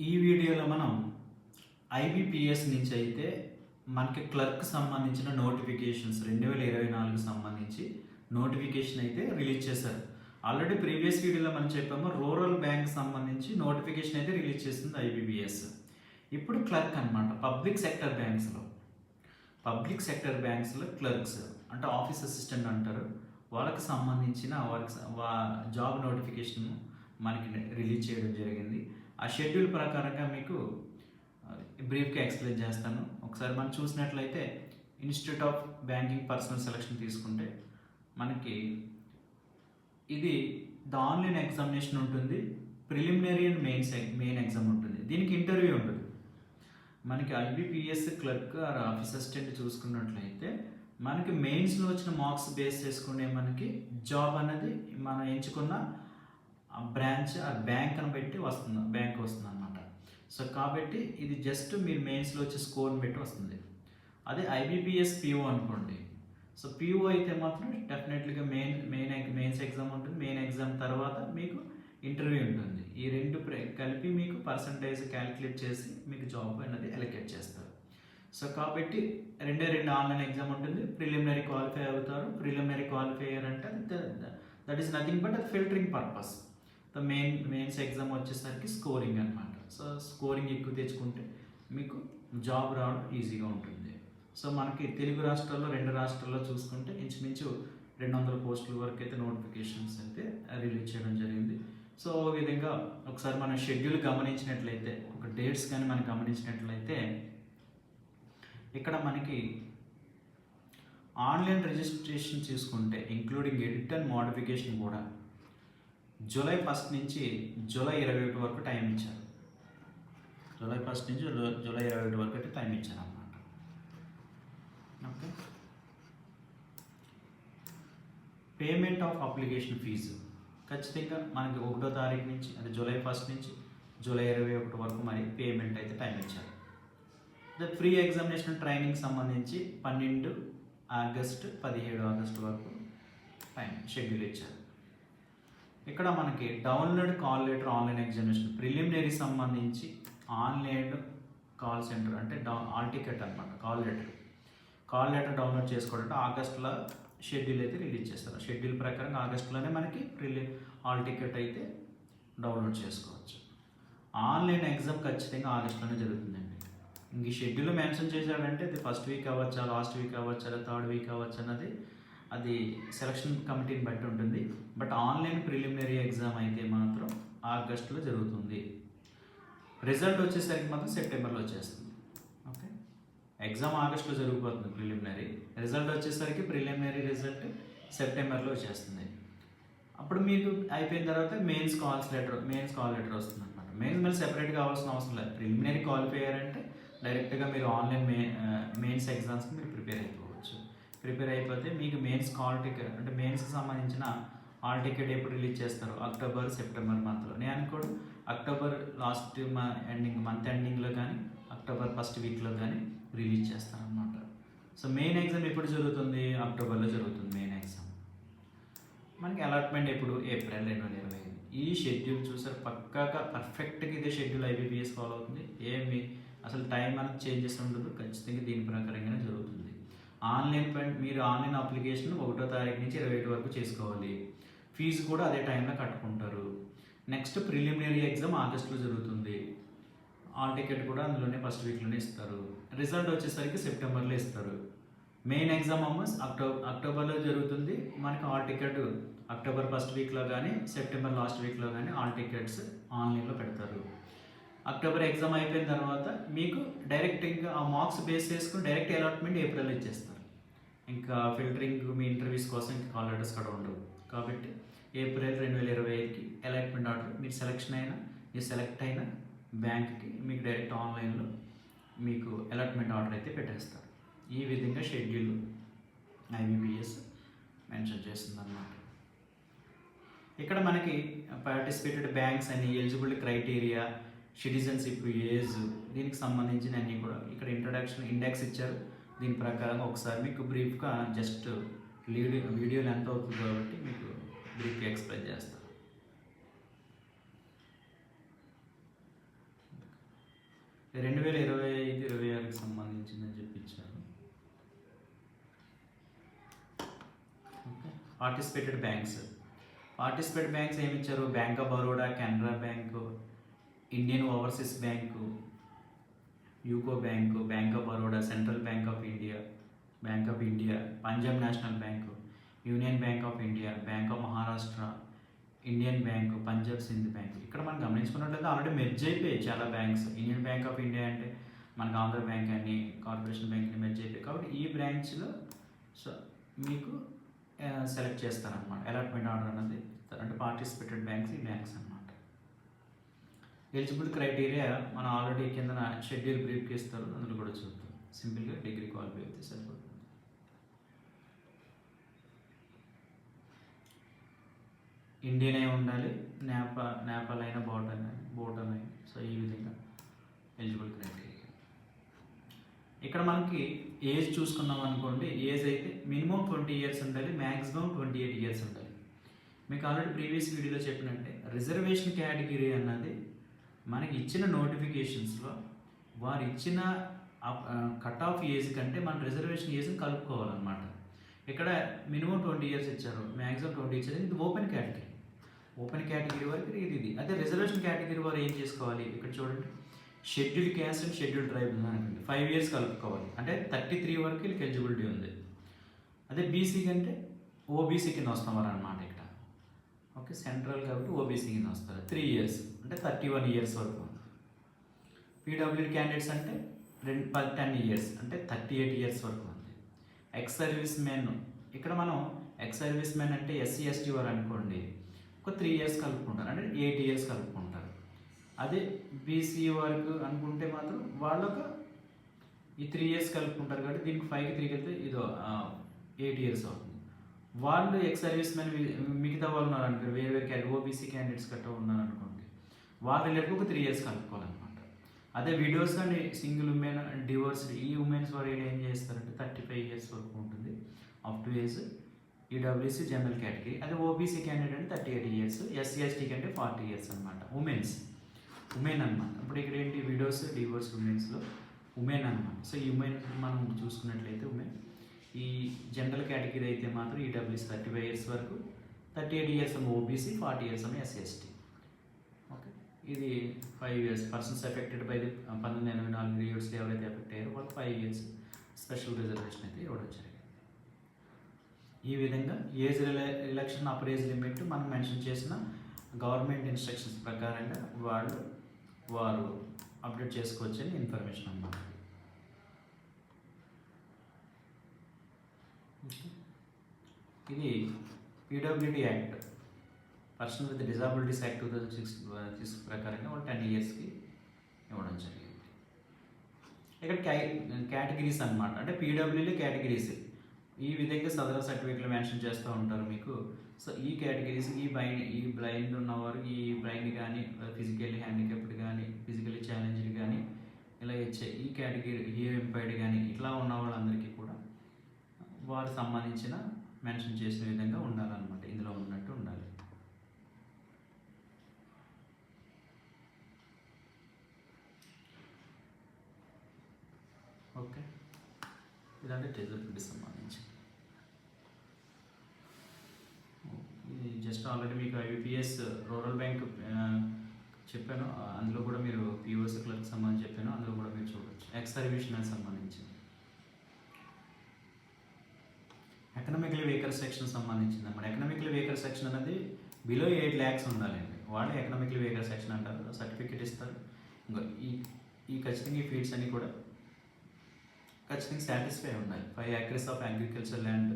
ఈ వీడియోలో మనం ఐబీపీఎస్ నుంచి అయితే మనకి క్లర్క్ సంబంధించిన నోటిఫికేషన్స్ 2024 సంబంధించి నోటిఫికేషన్ అయితే రిలీజ్ చేశారు. ఆల్రెడీ ప్రీవియస్ వీడియోలో మనం చెప్పాము రూరల్ బ్యాంక్ సంబంధించి నోటిఫికేషన్ అయితే రిలీజ్ చేసింది ఐబీపీఎస్. ఇప్పుడు క్లర్క్ అనమాట పబ్లిక్ సెక్టర్ బ్యాంక్స్లో క్లర్క్స్ అంటే ఆఫీస్ అసిస్టెంట్ అంటారు. వాళ్ళకి సంబంధించిన జాబ్ నోటిఫికేషన్ మనకి రిలీజ్ చేయడం జరిగింది. ఆ షెడ్యూల్ ప్రకారంగా మీకు బ్రీఫ్గా ఎక్స్ప్లెయిన్ చేస్తాను. ఒకసారి మనం చూసినట్లయితే institute of banking personal selection తీసుకుంటే మనకి ఇది ఆన్లైన్ ఎగ్జామినేషన్ ఉంటుంది, ప్రిలిమినరీ అండ్ మెయిన్ ఎగ్జామ్ ఉంటుంది, దీనికి ఇంటర్వ్యూ ఉంటుంది. మనకి IBPS clerk or office assistant చూసుకున్నట్లయితే మనకి మెయిన్స్లో వచ్చిన మార్క్స్ బేస్ చేసుకునే మనకి జాబ్ అనేది మనం ఎంచుకున్న బ్రాంచ్ ఆ బ్యాంక్ని బట్టి బ్యాంక్ వస్తుంది అనమాట. సో కాబట్టి ఇది జస్ట్ మీరు మెయిన్స్లో వచ్చే స్కోర్ని బట్టి వస్తుంది. అదే ఐబీపీఎస్ పిఓ అనుకోండి. సో పిఓ అయితే మాత్రం డెఫినెట్లీగా మెయిన్స్ ఎగ్జామ్ ఉంటుంది. మెయిన్ ఎగ్జామ్ తర్వాత మీకు ఇంటర్వ్యూ ఉంటుంది. ఈ రెండు కలిపి మీకు పర్సంటేజ్ క్యాలిక్యులేట్ చేసి మీకు జాబ్ అనేది అలొకేట్ చేస్తారు. సో కాబట్టి రెండు ఆన్లైన్ ఎగ్జామ్ ఉంటుంది. ప్రిలిమినరీ క్వాలిఫై అవుతారు. ప్రిలిమినరీ క్వాలిఫైయర్ అంటే దట్ ఈస్ నథింగ్ బట్ అది ఫిల్టరింగ్ పర్పస్. మెయిన్స్ ఎగ్జామ్ వచ్చేసరికి స్కోరింగ్ అనమాట. సో స్కోరింగ్ ఎక్కువ తెచ్చుకుంటే మీకు జాబ్ రావడం ఈజీగా ఉంటుంది. సో మనకి తెలుగు రాష్ట్రాల్లో 2 రాష్ట్రాల్లో చూసుకుంటే ఇంచుమించు 200 పోస్టుల వరకు అయితే నోటిఫికేషన్స్ అయితే రిలీజ్ చేయడం జరిగింది. సో ఈ విధంగా ఒకసారి మనం షెడ్యూల్ గమనించినట్లయితే ఒక డేట్స్ కానీ మనం గమనించినట్లయితే ఇక్కడ మనకి ఆన్లైన్ రిజిస్ట్రేషన్ చూసుకుంటే ఇంక్లూడింగ్ ఎడిట్ అండ్ మోడిఫికేషన్ కూడా జూలై 1 నుంచి జూలై 21 వరకు టైం ఇచ్చారు. జూలై 1 నుంచి జూలై 21 వరకు అయితే టైం ఇచ్చారు అన్నమాట. Okay, payment of application fee ఖచ్చితంగా మనకి 1వ తారీఖు నుంచి అంటే జూలై 1 నుంచి జూలై 21 వరకు మరి పేమెంట్ అయితే టైం ఇచ్చారు. ప్రీ ఎగ్జామినేషన్ ట్రైనింగ్ సంబంధించి 12 ఆగస్టు 17 ఆగస్టు వరకు టైం షెడ్యూల్ ఇచ్చారు. ఇక్కడ మనకి download call letter online examination preliminary సంబంధించి ఆన్లైన్ కాల్ సెంటర్ అంటే ఆల్ టికెట్ అనమాట. కాల్ లెటర్ డౌన్లోడ్ చేసుకోవడం ఆగస్టులో షెడ్యూల్ అయితే రిలీజ్ చేస్తారు. షెడ్యూల్ ప్రకారంగా ఆగస్టులోనే మనకి ఆల్ టికెట్ అయితే డౌన్లోడ్ చేసుకోవచ్చు. ఆన్లైన్ ఎగ్జామ్ ఖచ్చితంగా ఆగస్టులోనే జరుగుతుందండి. ఇంక ఈ షెడ్యూల్ మెన్షన్ చేశాడంటే అది ఫస్ట్ వీక్ అవ్వచ్చా, లాస్ట్ వీక్ అవ్వచ్చా, 3rd వీక్ అవ్వచ్చు అన్నది అది సెలక్షన్ కమిటీని బట్టి ఉంటుంది. బట్ ఆన్లైన్ ప్రిలిమినరీ ఎగ్జామ్ అయితే మాత్రం ఆగస్టులో జరుగుతుంది. రిజల్ట్ వచ్చేసరికి మాత్రం సెప్టెంబర్లో వచ్చేస్తుంది. ఓకే, ఎగ్జామ్ ఆగస్టులో జరిగిపోతుంది ప్రిలిమినరీ, రిజల్ట్ వచ్చేసరికి ప్రిలిమినరీ రిజల్ట్ సెప్టెంబర్లో వచ్చేస్తుంది. అప్పుడు మీకు అయిపోయిన తర్వాత మెయిన్స్ కాల్ లెటర్ వస్తుంది అనమాట. మెయిన్స్ మళ్ళీ సెపరేట్గా కావాల్సిన అవసరం లేదు. ప్రిలిమినరీ క్వాలిఫైయర్ అంటే డైరెక్ట్గా మీరు ఆన్లైన్ మెయిన్స్ ఎగ్జామ్స్కి మీరు ప్రిపేర్ అయిపోతే మీకు మెయిన్స్ కాల్ టికెట్ అంటే మెయిన్స్కి సంబంధించిన హాల్ టికెట్ ఎప్పుడు రిలీజ్ చేస్తారు, అక్టోబర్ సెప్టెంబర్ మంత్లో. నేను అనుకోడు అక్టోబర్ లాస్ట్ మంత్ ఎండింగ్లో కానీ అక్టోబర్ 1st వీక్లో కానీ రిలీజ్ చేస్తారనమాట. సో మెయిన్ ఎగ్జామ్ ఎప్పుడు జరుగుతుంది, అక్టోబర్లో జరుగుతుంది మెయిన్ ఎగ్జామ్. మనకి అలాట్మెంట్ ఎప్పుడు, ఏప్రిల్ 2025. ఈ షెడ్యూల్ చూసారు పక్కాగా పర్ఫెక్ట్గా ఇదే షెడ్యూల్ ఐబీపీఎస్ ఫాలో అవుతుంది. ఏమి అసలు టైం అనేది చేంజెస్ ఉండదు, ఖచ్చితంగా దీని ప్రకారంగానే జరుగుతుంది. మీరు ఆన్లైన్ అప్లికేషన్ 1వ తారీఖు నుంచి 21 వరకు చేసుకోవాలి. ఫీజు కూడా అదే టైంలో కట్టుకుంటారు. నెక్స్ట్ ప్రిలిమినరీ ఎగ్జామ్ ఆగస్టులో జరుగుతుంది. ఆల్ టికెట్ కూడా అందులోనే 1st వీక్లోనే ఇస్తారు. రిజల్ట్ వచ్చేసరికి సెప్టెంబర్లో ఇస్తారు. మెయిన్ ఎగ్జామ్ అక్టోబర్లో జరుగుతుంది. మనకి ఆల్ టికెట్ అక్టోబర్ 1st వీక్లో కానీ సెప్టెంబర్ లాస్ట్ వీక్లో కానీ ఆల్ టికెట్స్ ఆన్లైన్లో పెడతారు. అక్టోబర్ ఎగ్జామ్ అయిపోయిన తర్వాత మీకు డైరెక్ట్ ఇంకా ఆ మార్క్స్ బేస్ చేసుకుని డైరెక్ట్ అలాట్మెంట్ ఏప్రిల్లో ఇచ్చేస్తారు. ఇంకా ఫిల్టరింగ్ మీ ఇంటర్వ్యూస్ కోసం ఇంకా కాల్ లెటర్స్ కూడా ఉండవు. కాబట్టి ఏప్రిల్ 2025కి అలాట్మెంట్ ఆర్డర్ మీరు సెలెక్ట్ అయిన బ్యాంక్కి మీకు డైరెక్ట్ ఆన్లైన్లో మీకు అలాట్మెంట్ ఆర్డర్ అయితే పెట్టేస్తారు. ఈ విధంగా షెడ్యూల్ ఐబీపీఎస్ మెన్షన్ చేస్తుంది అన్నమాట. ఇక్కడ మనకి పార్టిసిపేటెడ్ బ్యాంక్స్ అని ఎలిజిబిలిటీ క్రైటీరియా, సిటిజన్షిప్ ఏజ్, దీనికి సంబంధించిన అన్నీ కూడా ఇక్కడ ఇండెక్స్ ఇచ్చారు. దీని ప్రకారం ఒకసారి మీకు బ్రీఫ్గా జస్ట్ వీడియో లెంత్ అవుతుంది కాబట్టి మీకు బ్రీఫ్గా ఎక్స్ప్లెయిన్ చేస్తాను. 2025-26కి సంబంధించిందని చెప్పి ఇచ్చారు. ఓకే. పార్టిసిపేటెడ్ బ్యాంక్స్ ఏమి ఇచ్చారు? Bank of Baroda, Canara bank, Indian overseas bank, UCO bank, bank of Baroda, central bank of India, Punjab national bank, union bank of India, bank of Maharashtra, Indian bank, Punjab Sindh bank. ఇక్కడ మనం గమనించుకున్నట్లయితే ఆల్రెడీ మెర్జ్ అయిపోయాయి చాలా banks. Indian bank of India అంటే మనకు Andhra bank అని, corporation bank అని merge అయిపోయాయి. కాబట్టి ఈ బ్రాంచ్లో సో మీకు సెలెక్ట్ చేస్తారనమాట. అలాట్మెంట్ ఆర్డర్ అన్నది అంటే పార్టిసిపేటెడ్ బ్యాంక్స్ ఈ బ్యాంక్స్ అనమాట. ఎలిజిబుల్ క్రైటీరియా మనం ఆల్రెడీ కింద షెడ్యూల్ బ్రీఫ్కి ఇస్తారు, అందులో కూడా చూద్దాం. సింపుల్గా డిగ్రీ క్వాలిఫై అయితే సరిపోతుంది. ఇండియన్ అయి ఉండాలి, నేపాల్ అయినా బోటన్ అయినా. సో ఈ విధంగా ఎలిజిబుల్ క్రైటీరియా. ఇక్కడ మనకి ఏజ్ చూసుకున్నాం అనుకోండి, ఏజ్ అయితే మినిమం 20 ఇయర్స్ ఉండాలి, మ్యాక్సిమం 28 ఇయర్స్ ఉండాలి. మీకు ఆల్రెడీ ప్రీవియస్ వీడియోలో చెప్పినట్టే రిజర్వేషన్ కేటగిరీ అన్నది మనకి ఇచ్చిన నోటిఫికేషన్స్లో వారు ఇచ్చిన కట్ ఆఫ్ ఏజ్ కంటే మన రిజర్వేషన్ ఏజ్ని కలుపుకోవాలన్నమాట. ఇక్కడ మినిమం 20 ఇయర్స్ ఇచ్చారు, మ్యాక్సిమం 20 ఇచ్చారు. ఇది ఓపెన్ కేటగిరీ వరకు ఇది. అదే రిజర్వేషన్ కేటగిరీ వారు ఏం చేసుకోవాలి? ఇక్కడ చూడండి, schedule caste and schedule tribe అనుకోండి, 5 ఇయర్స్ కలుపుకోవాలి. అంటే 33 వరకు వీళ్ళకి ఎలిజిబిలిటీ ఉంది. అదే బీసీ కంటే ఓబీసీ కింద వస్తున్నారు అనమాట ఇక్కడ. ఓకే, సెంట్రల్ కాబట్టి ఓబీసీ కింద వస్తారు. 3 ఇయర్స్ అంటే 31 ఇయర్స్ వరకు. పీడబ్ల్యూడీ క్యాండిడేట్స్ అంటే 10 ఇయర్స్ అంటే 38 ఇయర్స్ వరకు ఉంది. ఎక్స్ సర్వీస్ మెన్, ఇక్కడ మనం ఎక్స్ సర్వీస్ మెన్ అంటే ఎస్సీ ఎస్టీ వారు అనుకోండి, ఒక 3 ఇయర్స్ కలుపుకుంటారు, అంటే 8 ఇయర్స్ కలుపుకుంటారు. అదే బీసీ వరకు అనుకుంటే మాత్రం వాళ్ళకు ఈ 3 ఇయర్స్ కలుపుకుంటారు కాబట్టి దీనికి 5కి 3 వెళ్తే ఇదో 8 ఇయర్స్ అవుతుంది. వాళ్ళు ఎక్స్ సర్వీస్ మెన్ మిగతా వాళ్ళు ఉన్నారు అనుకోండి, వేరే ఓబీసీ క్యాండిడేట్స్ గట్రా ఉన్నారు అనుకోండి, వాళ్ళ రిలేటివ్ ఒక 3 ఇయర్స్ కలుపుకోవాలన్నమాట. అదే widows and single women divorce, ఈ ఉమెన్స్ వారు ఏం చేస్తారంటే 35 ఇయర్స్ వరకు ఉంటుంది up to age. EWC general category. అదే ఓబీసీ క్యాండిడేట్ అంటే 38 ఇయర్స్, ఎస్సీ ఎస్టీకి అంటే 40 ఇయర్స్ అనమాట. ఉమెన్ అనమాట. ఇప్పుడు ఇక్కడ ఏంటి, విడోస్ డివోర్స్ ఉమెన్స్లో ఉమెన్ అనమాట. సో ఈ ఉమెన్ మనం చూసుకున్నట్లయితే ఉమెన్. ఈ జనరల్ కేటగిరీ అయితే మాత్రం ఈడబ్ల్యూసీ 35 ఇయర్స్ వరకు, 38 ఇయర్స్ ఏమో ఓబీసీ, 40 ఇయర్స్ ఏమో ఎస్సీ ఎస్టీ. ఓకే, ఇది 5 years. Persons affected by the 1984 ఇయర్స్లో ఎవరైతే ఎఫెక్ట్ అయ్యారో వాళ్ళు 5 ఇయర్స్ స్పెషల్ రిజర్వేషన్ అయితే ఇవ్వడం జరిగింది. ఈ విధంగా age relaxation upper age limit మనం మెన్షన్ చేసిన గవర్నమెంట్ ఇన్స్ట్రక్షన్స్ ప్రకారంగా వారు అప్డేట్ చేసుకోవచ్చని ఇన్ఫర్మేషన్ అన్నమాట. ఇది PWD act, person with disabilities act 2006 ప్రకారంగా వాళ్ళు 10 ఇయర్స్కి ఇవ్వడం జరిగింది. ఇక్కడ కేటగిరీస్ అనమాట, అంటే పీడబ్ల్యూడీ కేటగిరీస్ ఈ విధంగా సదరన్ సర్టిఫికేట్లు మెన్షన్ చేస్తూ ఉంటారు మీకు. సో ఈ కేటగిరీస్ ఈ బ్లైండ్ ఉన్నవారు, ఈ బ్లైండ్ కానీ, ఫిజికల్లీ హ్యాండిక్యాప్డ్ కానీ, ఫిజికల్లీ ఛాలెంజ్డ్ కానీ, ఇలా ఇచ్చే ఈ కేటగిరీ హియర్ ఇంపైర్డ్ కానీ ఇట్లా ఉన్న వాళ్ళందరికీ కూడా వారు సంబంధించిన మెన్షన్ చేసిన విధంగా ఉండాలన్నమాట, ఇందులో ఉన్నట్టు ఉండాలి. ఓకే, ఇదంటే డిజబిలిటీ సంబంధించి. ఇది జస్ట్ ఆల్రెడీ మీకు ఐబీపీఎస్ రూరల్ బ్యాంక్ చెప్పాను, అందులో కూడా మీరు పిఓసి క్లర్క్ సంబంధించి చెప్పాను, అందులో కూడా మీరు చూడవచ్చు. ఎక్స్ సర్వీస్మెన్ సంబంధించి. ఎకనామికలీ వీకర్ సెక్షన్ సంబంధించింది అన్నమాట. ఎకనామికలీ వీకర్ సెక్షన్ అనేది బిలో 8 lakhs ఉండాలండి, వాళ్ళు ఎకనామికలీ వీకర్ సెక్షన్ అంటారు. సర్టిఫికేట్ ఇస్తారు. ఇంకా ఈ ఖచ్చితంగా ఈ ఫీల్డ్స్ అన్నీ కూడా ఖచ్చితంగా సాటిస్ఫై ఉన్నాయి. 5 acres ఆఫ్ అగ్రికల్చర్ ల్యాండ్,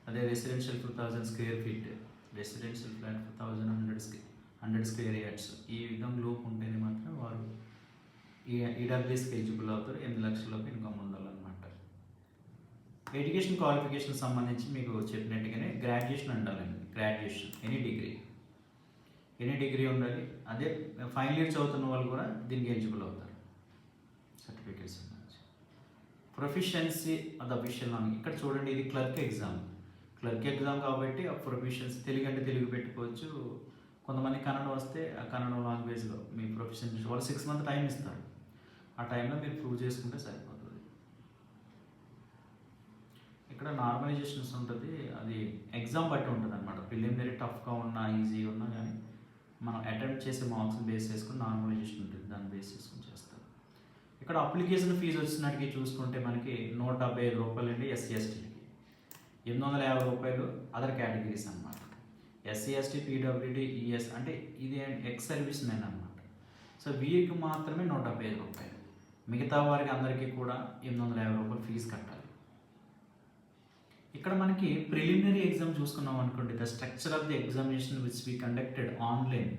అదే residential 2000 square feet, residential flat 100 square yards. ఈ విధంగా లోపు ఉంటేనే మాత్రం వారు ఈడబ్ల్యూఎస్కి ఎలిజిబుల్ అవుతారు. 8 లక్షలలోపు ఇన్కమ్ ఉండాలన్నమాట. ఎడ్యుకేషన్ క్వాలిఫికేషన్ సంబంధించి మీకు చెప్పినట్టుగానే గ్రాడ్యుయేషన్ ఉండాలండి. గ్రాడ్యుయేషన్ ఎనీ డిగ్రీ ఉండాలి. అదే ఫైనల్ ఇయర్ చదువుతున్న వాళ్ళు కూడా దీనికి ఎలిజిబుల్ అవుతారు. సర్టిఫికేట్స్ సంబంధించి ప్రొఫిషియన్సీ అది అఫీషియల్ నామ్. ఇక్కడ చూడండి, ఇది క్లర్క్ ఎగ్జామ్ కాబట్టి ఆ ప్రొఫిషియన్సీ తెలుగు అంటే తెలుగు పెట్టుకోవచ్చు. కొంతమంది కన్నడ వస్తే ఆ కన్నడ లాంగ్వేజ్లో మీ ప్రొఫిషియన్సీ వాళ్ళు 6 months టైం ఇస్తారు. ఆ టైంలో మీరు ప్రూవ్ చేసుకుంటే సరిపోతుంది. ఇక్కడ నార్మలైజేషన్స్ ఉంటుంది, అది ఎగ్జామ్ బట్టి ఉంటుంది అనమాట. ప్రిలిమినరీ టఫ్గా ఉన్నా ఈజీగా ఉన్నా కానీ మనం అటెంప్ట్ చేసే మార్క్స్ని బేస్ చేసుకుని నార్మలైజేషన్ ఉంటుంది, దాన్ని బేస్ చేసుకుని చేస్తారు. ఇక్కడ అప్లికేషన్ ఫీజు వచ్చినట్టుకి చూసుకుంటే మనకి 175 రూపాయలు అండి ఎస్సీ ఎస్టీలకి, 850 రూపాయలు అదర్ కేటగిరీస్ అనమాట. ఎస్సీ ఎస్టీ పీడబ్ల్యూడీ ఈఎస్ అంటే ఇది ఎక్స్ సర్వీస్ మెన్ అనమాట. సో వీరికి మాత్రమే 175 రూపాయలు, మిగతా వారికి అందరికీ కూడా 850 రూపాయలు ఫీజు కట్టాలి. ఇక్కడ మనకి ప్రిలిమినరీ ఎగ్జామ్ చూసుకున్నాం అనుకోండి, the structure of the examination which we conducted online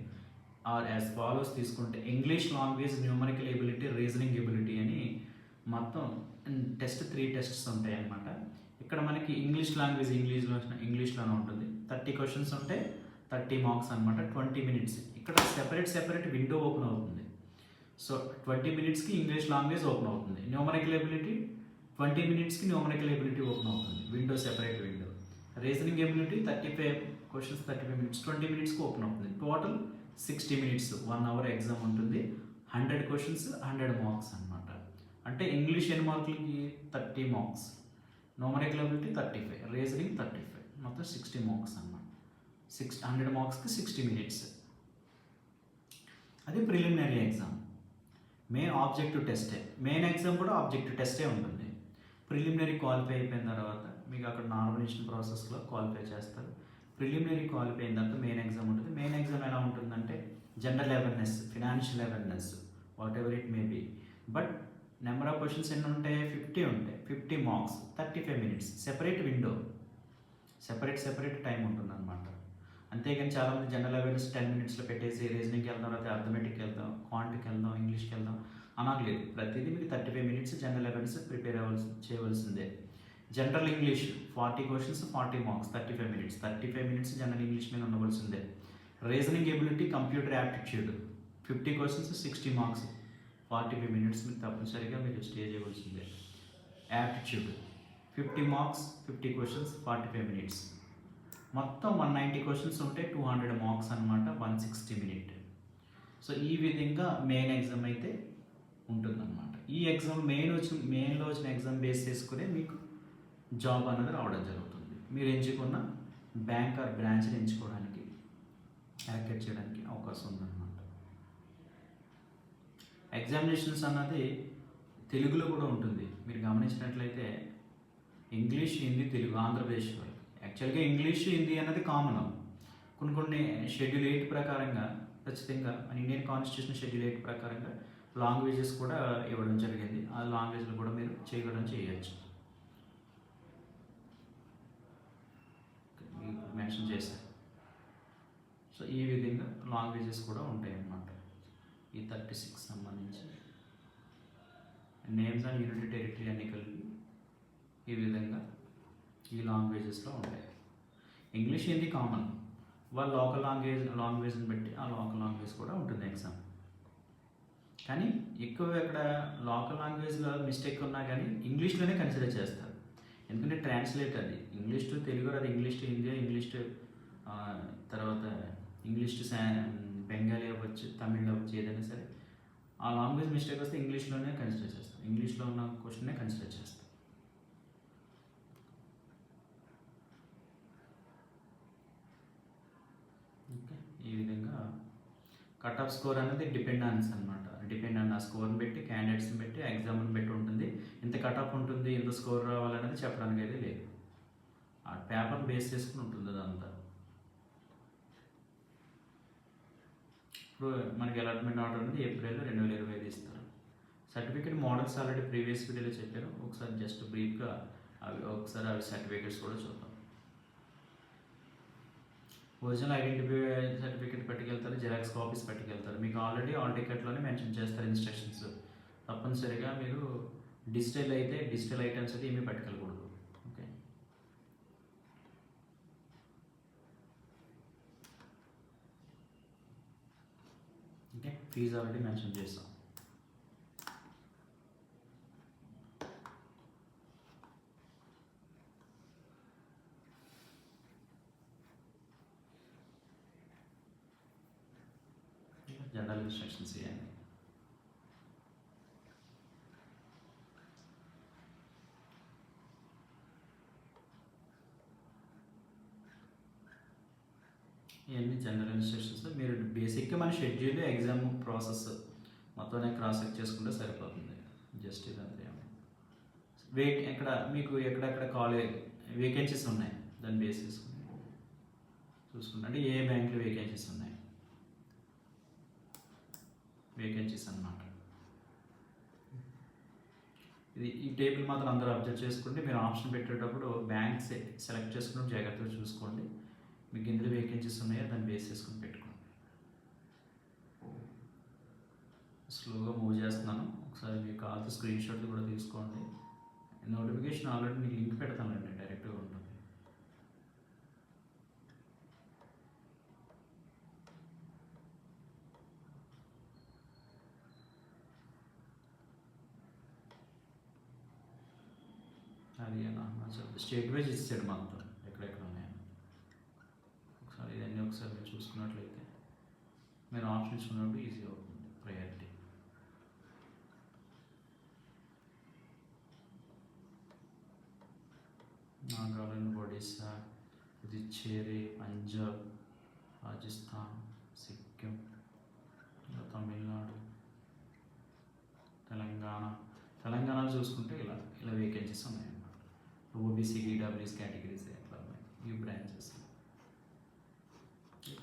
are as follows తీసుకుంటే English language, numerical ability, reasoning ability అని మొత్తం టెస్ట్ 3 టెస్ట్స్ ఉంటాయి అన్నమాట. ఇక్కడ మనకి ఇంగ్లీష్ లాంగ్వేజ్ ఇంగ్లీష్లోనే ఉంటుంది. 30 క్వశ్చన్స్ ఉంటాయి, 30 మార్క్స్ అనమాట, 20 మినిట్స్. ఇక్కడ సెపరేట్ విండో ఓపెన్ అవుతుంది. సో 20 మినిట్స్కి ఇంగ్లీష్ లాంగ్వేజ్ ఓపెన్ అవుతుంది. న్యూమరికల్ ఎబిలిటీ 20 మినిట్స్కి న్యూమరికల్ ఎబిలిటీ ఓపెన్ అవుతుంది, window separate window. Reasoning ability 35 questions 35 minutes 20 మినిట్స్కి ఓపెన్ అవుతుంది. టోటల్ 60 మినిట్స్, 1 అవర్ ఎగ్జామ్ ఉంటుంది. 100 క్వశ్చన్స్ 100 మార్క్స్ అనమాట. అంటే ఇంగ్లీష్ ఎన్ని మార్కులకి 30 మార్క్స్, న్యూమరికల్ ఎబిలిటీ 35, రీజనింగ్ 35, మొత్తం 60 మార్క్స్ అనమాట. 100 మార్క్స్కి 60 మినిట్స్. అది ప్రిలిమినరీ ఎగ్జామ్. మెయిన్ ఆబ్జెక్టివ్ టెస్టే, మెయిన్ ఎగ్జామ్ కూడా ఆబ్జెక్టివ్ టెస్టే ఉంటుంది. ప్రిలిమినరీ క్వాలిఫై అయిపోయిన తర్వాత మీకు అక్కడ నార్మలైజేషన్ ప్రాసెస్లో క్వాలిఫై చేస్తారు. ప్రిలిమినరీ క్వాలిఫై అయిన తర్వాత మెయిన్ ఎగ్జామ్ ఉంటుంది. మెయిన్ ఎగ్జామ్ ఎలా ఉంటుందంటే general awareness, financial awareness, what ever it may be. But number of questions ఎన్ని ఉంటాయి? 50 ఉంటాయి, 50 marks, 35 minutes, separate window, separate time ఉంటుంది అనమాట. అంతేగాని చాలామంది జనరల్ అవేర్నెస్ 10 మినిట్స్లో పెట్టేసి రీజనింగ్కి వెళ్దాం, లేకపోతే అర్థమెటిక్కి వెళ్దాం, క్వాంటికి వెళ్దాం, ఇంగ్లీష్కి వెళ్దాం అనట్లేదు. ప్రతిదీ మీకు 35 మినిట్స్ జనరల్ అవేర్నెస్ ప్రిపేర్ చేయవలసిందే. General English 40 questions 40 marks, 35 minutes, 35 minutes general English మీద ఉండవలసిందే. Reasoning ability, computer aptitude 50 questions 60 marks, 45 minutes మీకు తప్పనిసరిగా మీరు స్టే చేయవలసిందే. యాప్టిట్యూడ్ 50 మార్క్స్ 50 క్వశ్చన్స్ 45 మినిట్స్, మొత్తం 190 క్వశ్చన్స్ ఉంటే 200 మార్క్స్ అనమాట, 160 మినిట్. సో ఈ విధంగా మెయిన్ ఎగ్జామ్ అయితే ఉంటుందన్నమాట. ఈ ఎగ్జామ్ మెయిన్లో వచ్చిన ఎగ్జామ్ బేస్ చేసుకునే మీకు జాబ్ అనేది రావడం జరుగుతుంది. మీరు ఎంచుకున్న బ్యాంక్ ఆర్ బ్రాంచ్ని ఎంచుకోవడానికి, యాక్టివేట్ చేయడానికి అవకాశం ఉందన్నమాట. ఎగ్జామినేషన్స్ అన్నది తెలుగులో కూడా ఉంటుంది. మీరు గమనించినట్లయితే ఇంగ్లీష్, హిందీ, తెలుగు ఆంధ్రప్రదేశ్ వరకు. యాక్చువల్గా ఇంగ్లీష్, హిందీ అనేది కామన్. కొన్ని షెడ్యూల్ 8 ప్రకారంగా ఖచ్చితంగా మన ఇండియన్ కాన్స్టిట్యూషన్ షెడ్యూల్ 8 ప్రకారంగా లాంగ్వేజెస్ కూడా ఇవ్వడం జరిగింది. ఆ లాంగ్వేజ్లు కూడా మీరు చేయవచ్చు. మెన్షన్ చేశారు. సో ఈ విధంగా లాంగ్వేజెస్ కూడా ఉంటాయి అన్నమాట. ఈ 36 సంబంధించి నేమ్స్ అండ్ యూనిటీ టెరిటరీ అన్ని కలిపి ఈ విధంగా ఈ లాంగ్వేజెస్లో ఉంటాయి. ఇంగ్లీష్, హిందీ కామన్, వాళ్ళ లోకల్ లాంగ్వేజ్ని బట్టి ఆ లోకల్ లాంగ్వేజ్ కూడా ఉంటుంది ఎగ్జామ్. కానీ ఎక్కువ ఇక్కడ లోకల్ లాంగ్వేజ్లో మిస్టేక్ ఉన్నా కానీ ఇంగ్లీష్లోనే కన్సిడర్ చేస్తారు. ఎందుకంటే ట్రాన్స్లేట్ అది ఇంగ్లీష్ టు తెలుగు, అది English to Hindi, English to తర్వాత ఇంగ్లీష్ టు బెంగాలీ అవ్వచ్చు, తమిళ్ అవ్వచ్చు, ఏదైనా సరే ఆ లాంగ్వేజ్ మిస్టేక్ వస్తే ఇంగ్లీష్లోనే కన్సిడర్ చేస్తాం, ఇంగ్లీష్లో ఉన్న క్వశ్చన్నే కన్సిడర్ చేస్తాం. ఓకే, ఈ విధంగా కట్ ఆఫ్ స్కోర్ అనేది డిపెండ్ ఆన్ ఆ స్కోర్ని బట్టి, క్యాండిడేట్స్ని బట్టి, ఎగ్జామ్ని బట్టి ఉంటుంది. ఇంత కట్ ఆఫ్ ఉంటుంది, ఇంత స్కోర్ రావాలనేది చెప్పడానికి అయితే లేదు. ఆ పేపర్ బేస్ చేసుకుని ఉంటుంది అదంతా. ఇప్పుడు మనకి అలాట్మెంట్ ఆర్డర్ అనేది ఏప్రిల్లో 2025 ఇస్తారు. సర్టిఫికేట్ మోడల్స్ ఆల్రెడీ ప్రీవియస్ వీడియోలో చెప్పారు. ఒకసారి జస్ట్ బ్రీఫ్గా అవి సర్టిఫికేట్స్ కూడా చూద్దాం. ఒరిజినల్ ఐడెంటిఫై సర్టిఫికేట్ పట్టుకెళ్తారు, జిరాక్స్ కాపీస్ పట్టుకెళ్తారు. మీకు ఆల్రెడీ ఆల్ టికెట్లోనే మెన్షన్ చేస్తారు ఇన్స్ట్రక్షన్స్. తప్పనిసరిగా మీరు డిజిటల్ ఐటమ్స్ అయితే ఏమీ పట్టుకెళ్ళకూడదు. ఓకే, ఫీజు ఆల్రెడీ మెన్షన్ చేస్తాం. జనరల్ ఇన్స్ట్రక్షన్స్ ఇవన్నీ. ఇవన్నీ జనరల్ ఇన్స్ట్రక్షన్స్. మీరు బేసిక్గా మన షెడ్యూల్ ఎగ్జామ్ ప్రాసెస్ మొత్తం క్రాస్ చెక్ చేసుకుంటే సరిపోతుంది. జస్ట్ ఇదంతే. ఎక్కడ మీకు ఎక్కడెక్కడ కాలేజ్ వేకెన్సీస్ ఉన్నాయి దాన్ని బేస్ చేసుకుని చూసుకుంటే, అంటే ఏ బ్యాంకులో వేకెన్సీస్ ఉన్నాయి, వేకెన్సీస్ అన్నమాట. ఈ టేబుల్ మాత్రం అందరూ అబ్జర్వ్ చేసుకుంటే మీరు ఆప్షన్ పెట్టేటప్పుడు బ్యాంక్ సెలెక్ట్ చేసుకున్నప్పుడు జాగ్రత్తగా చూసుకోండి. మీకు ఇందులో వేకెన్సీస్ ఉన్నాయో దాన్ని బేస్ చేసుకుని పెట్టుకోండి. స్లోగా మూవ్ చేస్తున్నాను, ఒకసారి మీకు కావాల్సిన స్క్రీన్ షాట్లు కూడా తీసుకోండి. నోటిఫికేషన్ ఆల్రెడీ మీకు లింక్ పెడతానండి, డైరెక్ట్గా ఉంటుంది. అది స్టేట్ వైజ్ ఇచ్చాడు మొత్తం ఎక్కడెక్కడ ఉన్నాయని. ఒకసారి ఇవన్నీ ఒకసారి మీరు చూసుకున్నట్లయితే మీరు ఆప్షన్ ఇచ్చుకున్నప్పుడు ఈజీ అవుతుంది. ప్రయారిటీ నాగాలాండ్, ఒడిస్సా, పుదుచ్చేరి, పంజాబ్, రాజస్థాన్, సిక్కిం, తమిళనాడు, తెలంగాణలో చూసుకుంటే ఇలా ఇలా వేకెన్సీస్ ఉన్నాయన్నమాట. ఓబీసీ, ఈడబ్ల్యూఎస్ కేటగిరీస్ ఎట్లా ఉన్నాయి ఈ బ్రాంచెస్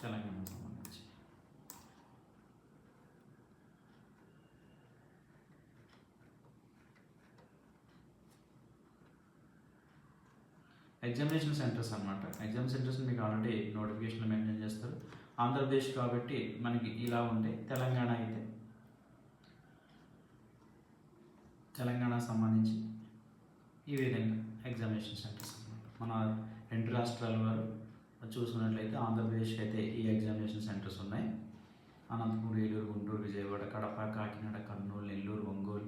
తెలంగాణ సంబంధించి. ఎగ్జామినేషన్ సెంటర్స్ అన్నమాట. ఎగ్జామ్ సెంటర్స్ మీకు ఆల్రెడీ నోటిఫికేషన్లో మెన్షన్ చేస్తారు. ఆంధ్రప్రదేశ్ కాబట్టి మనకి ఇలా ఉంటాయి. తెలంగాణ అయితే తెలంగాణకు సంబంధించి ఈ విధంగా ఎగ్జామినేషన్ సెంటర్స్ అన్నమాట. మన రెండు రాష్ట్రాల వారు చూసుకున్నట్లయితే ఆంధ్రప్రదేశ్కి అయితే ఈ ఎగ్జామినేషన్ సెంటర్స్ ఉన్నాయి. అనంతపురం, ఏలూరు, గుంటూరు, విజయవాడ, కడప, కాకినాడ, కర్నూలు, నెల్లూరు, ఒంగోలు,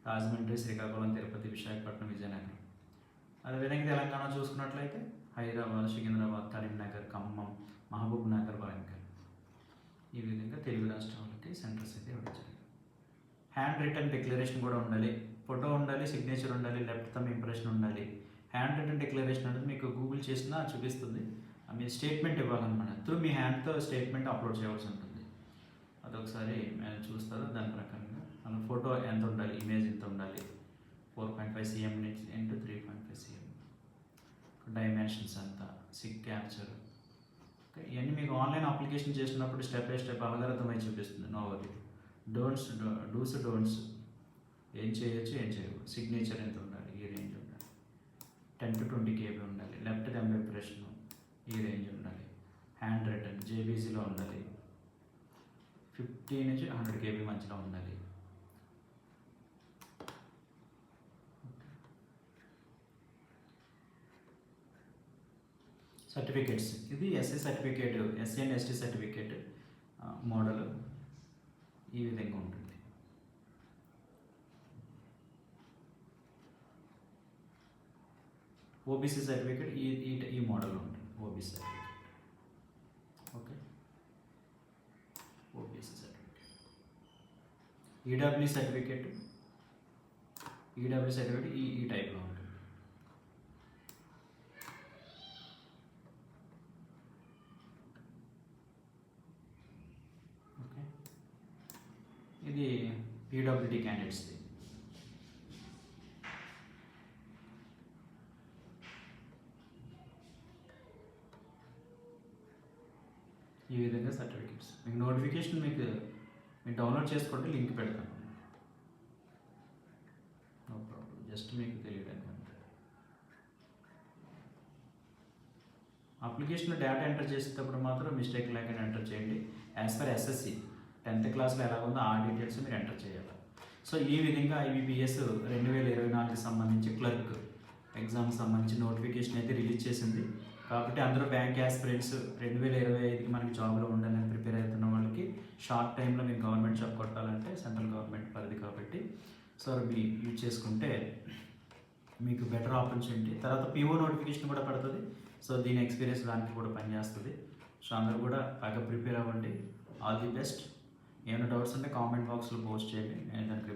రాజమండ్రి, శ్రీకాకుళం, తిరుపతి, విశాఖపట్నం, విజయనగరం. అదేవిధంగా తెలంగాణ చూసుకున్నట్లయితే హైదరాబాద్, సికింద్రాబాద్, కరీంనగర్, ఖమ్మం, మహబూబ్ నగర్, వరంగల్. ఈ విధంగా తెలుగు రాష్ట్రాలకి సెంటర్స్ అయితే ఇవ్వడం జరిగింది. హ్యాండ్ రిటర్న్ డిక్లరేషన్ కూడా ఉండాలి, ఫోటో ఉండాలి, సిగ్నేచర్ ఉండాలి, లెఫ్ట్ థంబ్ ఇంప్రెషన్ ఉండాలి. హ్యాండ్ రిటర్న్ డిక్లరేషన్ అనేది మీకు గూగుల్ చేసినా చూపిస్తుంది. మీరు స్టేట్మెంట్ ఇవ్వాలన్నమాట. త్రూ మీ హ్యాండ్తో స్టేట్మెంట్ అప్లోడ్ చేయాల్సి ఉంటుంది. అదొకసారి చూస్తారు. దాని ప్రకారంగా మన ఫోటో ఎంత ఉండాలి, ఇమేజ్ ఎంత ఉండాలి, 4.5 cm ఇంటూ 3.5 cm, డైమెన్షన్స్ అంతా, సిక్ క్యాప్చర్. ఓకే, ఇవన్నీ మీకు ఆన్లైన్ అప్లికేషన్ చేసినప్పుడు స్టెప్ బై స్టెప్ అలగారిథం అయి చూపిస్తుంది. No worry. డూస్ డోంట్స్, ఏం చేయొచ్చు ఏం చేయవు, సిగ్నేచర్ ఎంత ఉండాలి, ఈ రేంజ్ ఉండాలి, 10 to 20 KB ఉండాలి, లెఫ్ట్ థంబ్ ఇంప్రెషన్ ఈ రేంజ్ ఉండాలి, హ్యాండ్ రిటర్న్ జేబీసీలో ఉండాలి, 50 నుంచి 100 KB మధ్యలో ఉండాలి. సర్టిఫికేట్స్, ఇది SC certificate, SC and ST certificate model ఈ విధంగా ఉంటుంది. ఓబీసీ సర్టిఫికేట్ ఈ మోడల్లో ఉంటుంది. OBC certificate. Okay, OBC certificate. EW certificate ఈ టైప్లో ఉంటుంది. ఓకే, ఇది పీడబ్ల్యూడీ క్యాండిడేట్స్ది. ఈ విధంగా సర్టిఫికేట్స్ మీకు నోటిఫికేషన్ మీరు డౌన్లోడ్ చేసుకోండి, లింక్ పెడతాను. నో ప్రాబ్లం, జస్ట్ మీకు తెలియడానికి అంతే. అప్లికేషన్లో డేటా ఎంటర్ చేసేటప్పుడు మాత్రం మిస్టేక్ లేకుండా ఎంటర్ చేయండి. యాజ్ పర్ ఎస్ఎస్సి 10th క్లాస్లో ఎలా ఉందో ఆ డీటెయిల్స్ మీరు ఎంటర్ చేయాలి. సో ఈ విధంగా ఐబీపీఎస్ 2024కి సంబంధించి క్లర్క్ ఎగ్జామ్కి సంబంధించి నోటిఫికేషన్ అయితే రిలీజ్ చేసింది. కాబట్టి అందరూ బ్యాంక్ యాస్పిరెంట్స్ 2025కి మనకి జాబ్లో ఉండాలని ప్రిపేర్ అవుతున్న వాళ్ళకి షార్ట్ టైంలో మీరు గవర్నమెంట్ జాబ్ కొట్టాలంటే సెంట్రల్ గవర్నమెంట్ పరిధి కాబట్టి సో మీ యూజ్ చేసుకుంటే మీకు బెటర్ ఆపర్చునిటీ. తర్వాత పిఓ నోటిఫికేషన్ కూడా పడుతుంది. సో దీని ఎక్స్పీరియన్స్ దానికి కూడా పనిచేస్తుంది. సో అందరూ కూడా బాగా ప్రిపేర్ అవ్వండి. All the best. ఏమైనా డౌట్స్ ఉంటే కామెంట్ బాక్స్లో పోస్ట్ చేయండి, నేను దానికి